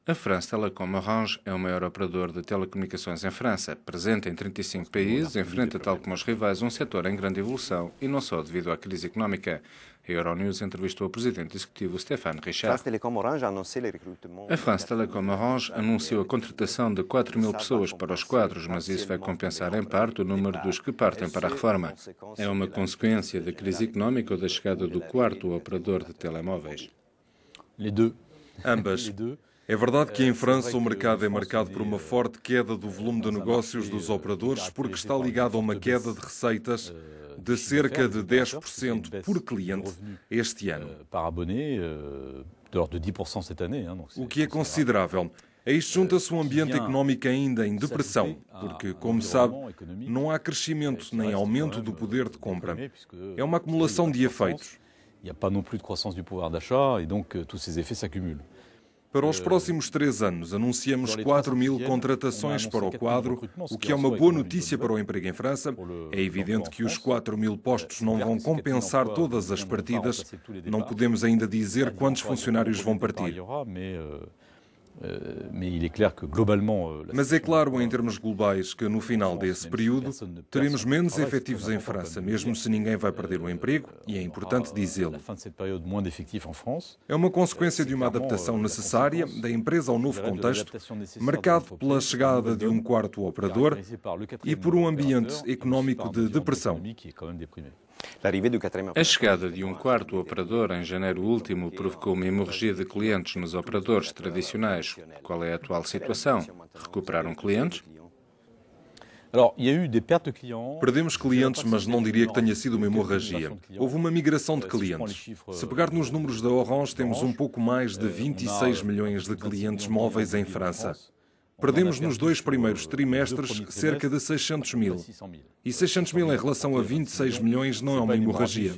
A France Telecom Orange é o maior operador de telecomunicações em França. Presente em 35 países, enfrenta, tal como os rivais, um setor em grande evolução e não só devido à crise económica. A Euronews entrevistou o presidente executivo Stéphane Richard. A France Telecom Orange anunciou a contratação de 4.000 pessoas para os quadros, mas isso vai compensar em parte o número dos que partem para a reforma. É uma consequência da crise económica ou da chegada do quarto operador de telemóveis? Ambas. É verdade que em França o mercado é marcado por uma forte queda do volume de negócios dos operadores porque está ligado a uma queda de receitas de cerca de 10% por cliente este ano. O que é considerável. A isto junta-se um ambiente económico ainda em depressão, porque, como sabe, não há crescimento nem aumento do poder de compra. É uma acumulação de efeitos. Il n'y a pas non plus de croissance du pouvoir d'achat et donc tous ces effets s'accumulent. Para os próximos 3 anos, anunciamos 4.000 contratações para o quadro, o que é uma boa notícia para o emprego em França. É evidente que os 4.000 postos não vão compensar todas as partidas. Não podemos ainda dizer quantos funcionários vão partir. Mas é claro, em termos globais, que no final desse período teremos menos efetivos em França, mesmo se ninguém vai perder o emprego, e é importante dizê-lo. É uma consequência de uma adaptação necessária da empresa ao novo contexto, marcado pela chegada de um quarto operador e por um ambiente económico de depressão. A chegada de um quarto operador em janeiro último provocou uma hemorragia de clientes nos operadores tradicionais. Qual é a atual situação? Recuperaram clientes? Perdemos clientes, mas não diria que tenha sido uma hemorragia. Houve uma migração de clientes. Se pegar nos números da Orange, temos um pouco mais de 26 milhões de clientes móveis em França. Perdemos nos 2 primeiros trimestres cerca de 600 mil. E 600 mil em relação a 26 milhões não é uma hemorragia.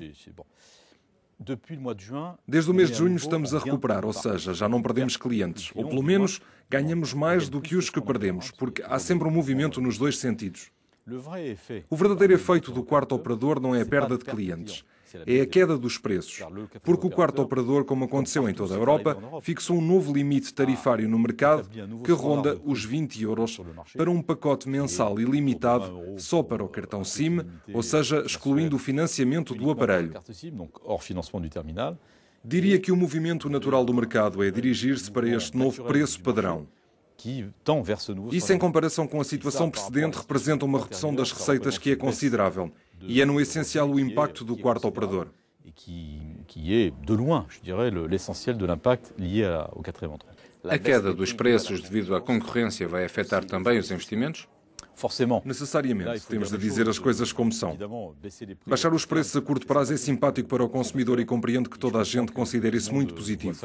Desde o mês de junho estamos a recuperar, ou seja, já não perdemos clientes. Ou pelo menos ganhamos mais do que os que perdemos, porque há sempre um movimento nos 2 sentidos. O verdadeiro efeito do quarto operador não é a perda de clientes. É a queda dos preços, porque o quarto operador, como aconteceu em toda a Europa, fixou um novo limite tarifário no mercado que ronda os 20 euros para um pacote mensal ilimitado só para o cartão SIM, ou seja, excluindo o financiamento do aparelho. Diria que o movimento natural do mercado é dirigir-se para este novo preço padrão. Isso, em comparação com a situação precedente, representa uma redução das receitas que é considerável. E é no essencial o impacto do quarto operador. A queda dos preços devido à concorrência vai afetar também os investimentos? Necessariamente, temos de dizer as coisas como são. Baixar os preços a curto prazo é simpático para o consumidor e compreendo que toda a gente considera isso muito positivo.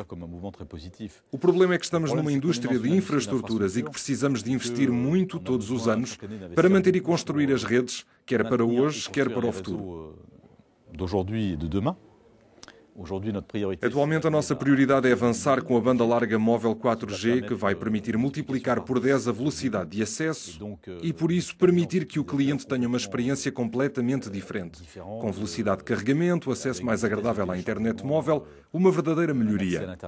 O problema é que estamos numa indústria de infraestruturas e que precisamos de investir muito todos os anos para manter e construir as redes, quer para hoje, quer para o futuro. Atualmente a nossa prioridade é avançar com a banda larga móvel 4G, que vai permitir multiplicar por 10 a velocidade de acesso e, por isso, permitir que o cliente tenha uma experiência completamente diferente. Com velocidade de carregamento, acesso mais agradável à internet móvel, uma verdadeira melhoria.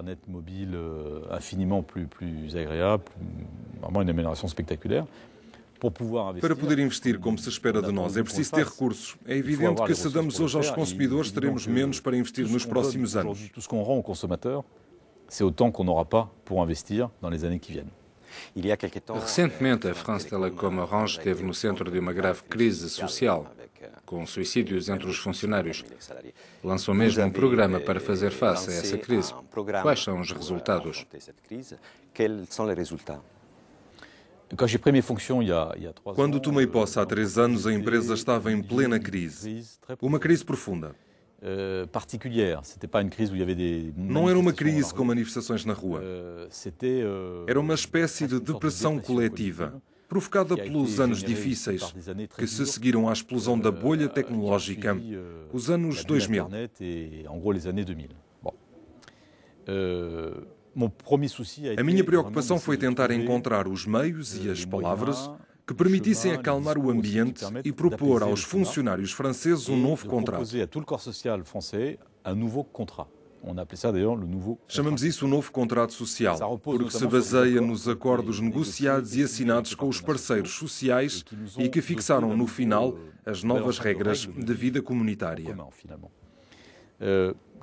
Para poder investir como se espera de nós, é preciso ter recursos. É evidente que se damos hoje aos consumidores, teremos menos para investir nos próximos anos. Recentemente, a France Telecom Orange esteve no centro de uma grave crise social, com suicídios entre os funcionários. Lançou mesmo um programa para fazer face a essa crise. Quais são os resultados? Quando tomei posse há 3 anos, a empresa estava em plena crise. Uma crise profunda. Não era uma crise com manifestações na rua. Era uma espécie de depressão coletiva, provocada pelos anos difíceis que se seguiram à explosão da bolha tecnológica, os anos 2000. A minha preocupação foi tentar encontrar os meios e as palavras que permitissem acalmar o ambiente e propor aos funcionários franceses um novo contrato. On appelait ça d'ailleurs le nouveau. Chamamos isso o novo contrato social, porque se baseia nos acordos negociados e assinados com os parceiros sociais e que fixaram no final as novas regras de vida comunitária.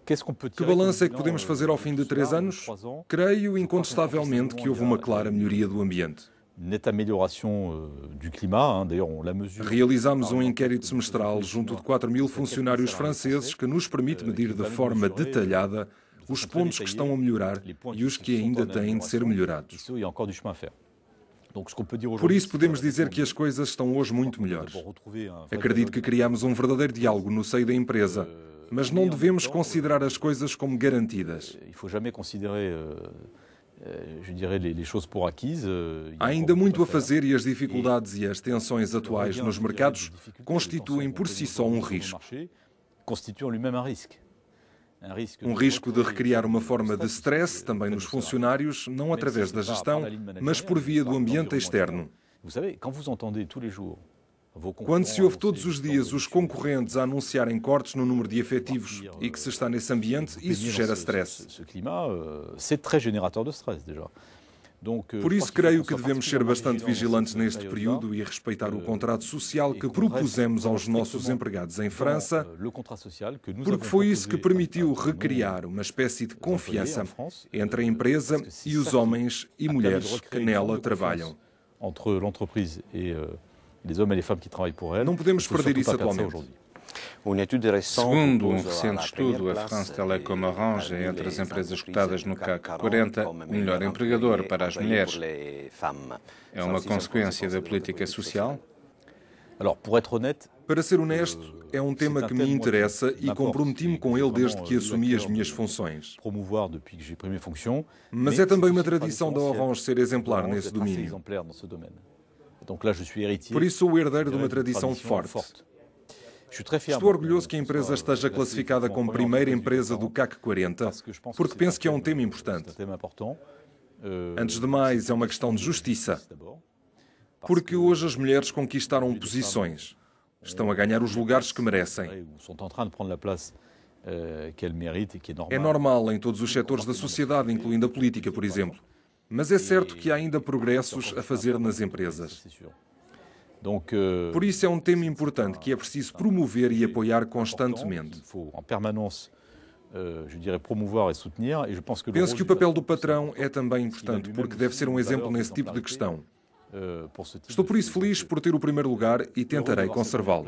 Que balanço é que podemos fazer ao fim de 3 anos? Creio incontestavelmente que houve uma clara melhoria do ambiente. Nette amélioration du climat, d'ailleurs on l'a mesuré. Realizámos um inquérito semestral junto de 4.000 funcionários franceses que nos permite medir de forma detalhada os pontos que estão a melhorar e os que ainda têm de ser melhorados. Por isso podemos dizer que as coisas estão hoje muito melhores. Acredito que criamos um verdadeiro diálogo no seio da empresa, mas não devemos considerar as coisas como garantidas. Há ainda muito a fazer e as dificuldades e as tensões atuais nos mercados constituem por si só um risco. Um risco de recriar uma forma de stress também nos funcionários, não através da gestão, mas por via do ambiente externo. Quando se ouve todos os dias os concorrentes a anunciarem cortes no número de efetivos e que se está nesse ambiente, isso gera stress. Por isso creio que devemos ser bastante vigilantes neste período e respeitar o contrato social que propusemos aos nossos empregados em França, porque foi isso que permitiu recriar uma espécie de confiança entre a empresa e os homens e mulheres que nela trabalham. Não podemos perder isso atualmente. Segundo um recente estudo, a France Telecom Orange é entre as empresas cotadas no CAC 40 o melhor empregador para as mulheres. É uma consequência da política social? Para ser honesto, é um tema que me interessa e comprometi-me com ele desde que assumi as minhas funções. Mas é também uma tradição da Orange ser exemplar nesse domínio. Por isso sou o herdeiro de uma tradição forte. Estou orgulhoso que a empresa esteja classificada como primeira empresa do CAC 40, porque penso que é um tema importante. Antes de mais, é uma questão de justiça. Porque hoje as mulheres conquistaram posições. Estão a ganhar os lugares que merecem. É normal em todos os setores da sociedade, incluindo a política, por exemplo. Mas é certo que há ainda progressos a fazer nas empresas. Por isso é um tema importante que é preciso promover e apoiar constantemente. Penso que o papel do patrão é também importante, porque deve ser um exemplo nesse tipo de questão. Estou por isso feliz por ter o primeiro lugar e tentarei conservá-lo.